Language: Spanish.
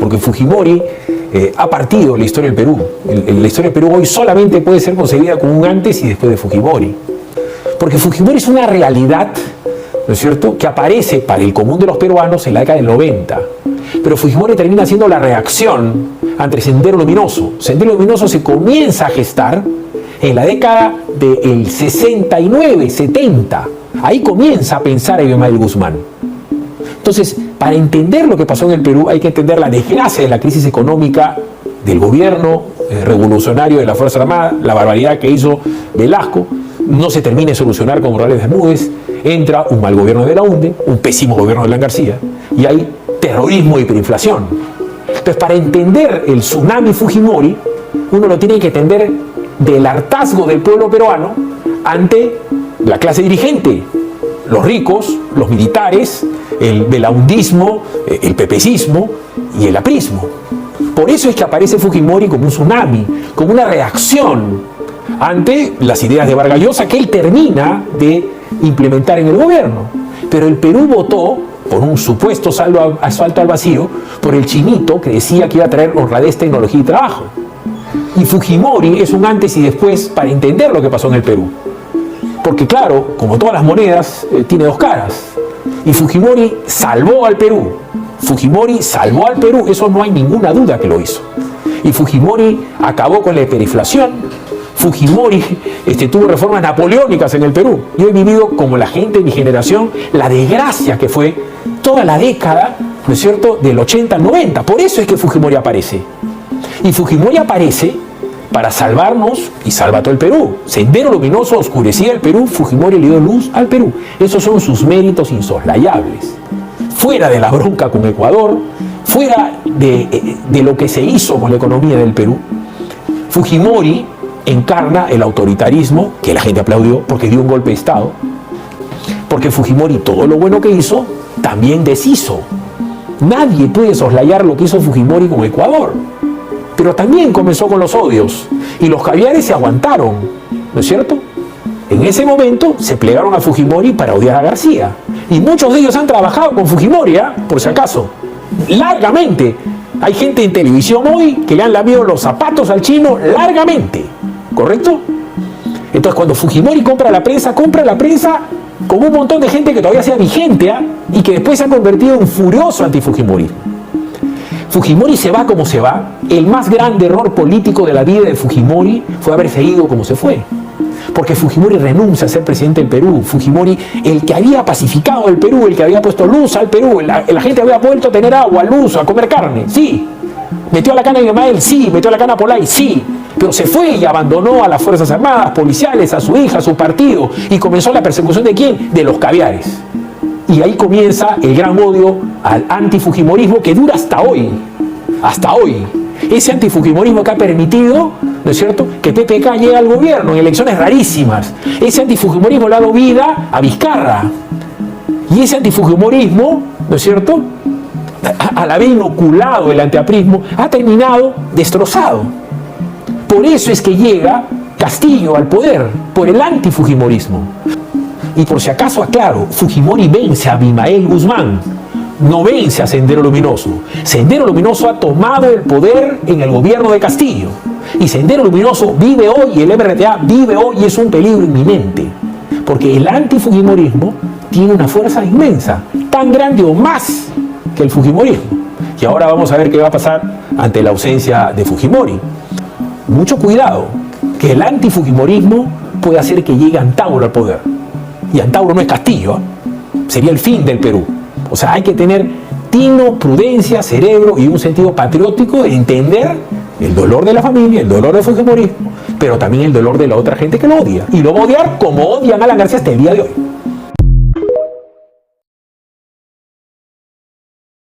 porque Fujimori ha partido la historia del Perú. La historia del Perú hoy solamente puede ser concebida como un antes y después de Fujimori. Porque Fujimori es una realidad, ¿no es cierto?, que aparece para el común de los peruanos en la década del 90. Pero Fujimori termina siendo la reacción ante Sendero Luminoso. Sendero Luminoso se comienza a gestar en la década del 69, 70. Ahí comienza a pensar Abimael Guzmán. Entonces, para entender lo que pasó en el Perú hay que entender la desgracia de la crisis económica del gobierno revolucionario de la Fuerza Armada, la barbaridad que hizo Velasco, no se termina de solucionar con Morales Bermúdez, entra un mal gobierno de Belaunde, un pésimo gobierno de Alan García, y hay terrorismo y hiperinflación. Entonces, para entender el tsunami Fujimori, uno lo tiene que entender del hartazgo del pueblo peruano ante la clase dirigente, los ricos, los militares, el belaundismo, el pepecismo y el aprismo. Por eso es que aparece Fujimori como un tsunami, como una reacción ante las ideas de Vargas Llosa que él termina de implementar en el gobierno. Pero el Perú votó por un supuesto asalto al vacío por el chinito que decía que iba a traer honradez, tecnología y trabajo. Y Fujimori es un antes y después para entender lo que pasó en el Perú. Porque claro, como todas las monedas, tiene dos caras. Y Fujimori salvó al Perú. Fujimori salvó al Perú, eso no hay ninguna duda que lo hizo. Y Fujimori acabó con la hiperinflación. Fujimori tuvo reformas napoleónicas en el Perú. Yo he vivido, como la gente de mi generación, la desgracia que fue toda la década, ¿no es cierto?, del 80 al 90. Por eso es que Fujimori aparece. Y Fujimori aparece para salvarnos y salva todo el Perú. Sendero Luminoso oscurecía el Perú, Fujimori le dio luz al Perú. Esos son sus méritos insoslayables. Fuera de la bronca con Ecuador, fuera de lo que se hizo con la economía del Perú, Fujimori encarna el autoritarismo que la gente aplaudió porque dio un golpe de Estado. Porque Fujimori todo lo bueno que hizo, también deshizo. Nadie puede soslayar lo que hizo Fujimori con Ecuador. Pero también comenzó con los odios. Y los caviares se aguantaron, ¿no es cierto? En ese momento se plegaron a Fujimori para odiar a García. Y muchos de ellos han trabajado con Fujimori, por si acaso. Largamente. Hay gente en televisión hoy que le han lamido los zapatos al chino largamente. ¿Correcto? Entonces, cuando Fujimori compra la prensa con un montón de gente que todavía sea vigente y que después se ha convertido en un furioso antifujimorismo. Fujimori se va como se va. El más grande error político de la vida de Fujimori fue haberse ido como se fue. Porque Fujimori renuncia a ser presidente del Perú. Fujimori, el que había pacificado el Perú, el que había puesto luz al Perú, la gente había vuelto a tener agua, luz, a comer carne, sí. Metió la cana a Abimael, sí. Metió la cana a Polay, sí. Pero se fue y abandonó a las Fuerzas Armadas, policiales, a su hija, a su partido. Y comenzó la persecución ¿de quién? De los caviares. Y ahí comienza el gran odio al antifujimorismo que dura hasta hoy. Hasta hoy. Ese antifujimorismo que ha permitido, ¿no es cierto?, que PPK llegue al gobierno en elecciones rarísimas. Ese antifujimorismo le ha dado vida a Vizcarra. Y ese antifujimorismo, ¿no es cierto?, al haber inoculado el antiaprismo, ha terminado destrozado. Por eso es que llega Castillo al poder, por el antifujimorismo. Y por si acaso aclaro, Fujimori vence a Abimael Guzmán, no vence a Sendero Luminoso. Sendero Luminoso ha tomado el poder en el gobierno de Castillo. Y Sendero Luminoso vive hoy, y el MRTA vive hoy y es un peligro inminente. Porque el antifujimorismo tiene una fuerza inmensa, tan grande o más que el fujimorismo. Y ahora vamos a ver qué va a pasar ante la ausencia de Fujimori. Mucho cuidado, que el antifujimorismo puede hacer que llegue Antauro al poder. Y Antauro no es Castillo, sería el fin del Perú. O sea, hay que tener tino, prudencia, cerebro y un sentido patriótico de entender el dolor de la familia, el dolor del fujimorismo, pero también el dolor de la otra gente que lo odia. Y lo va a odiar como odian a Alan García hasta el día de hoy.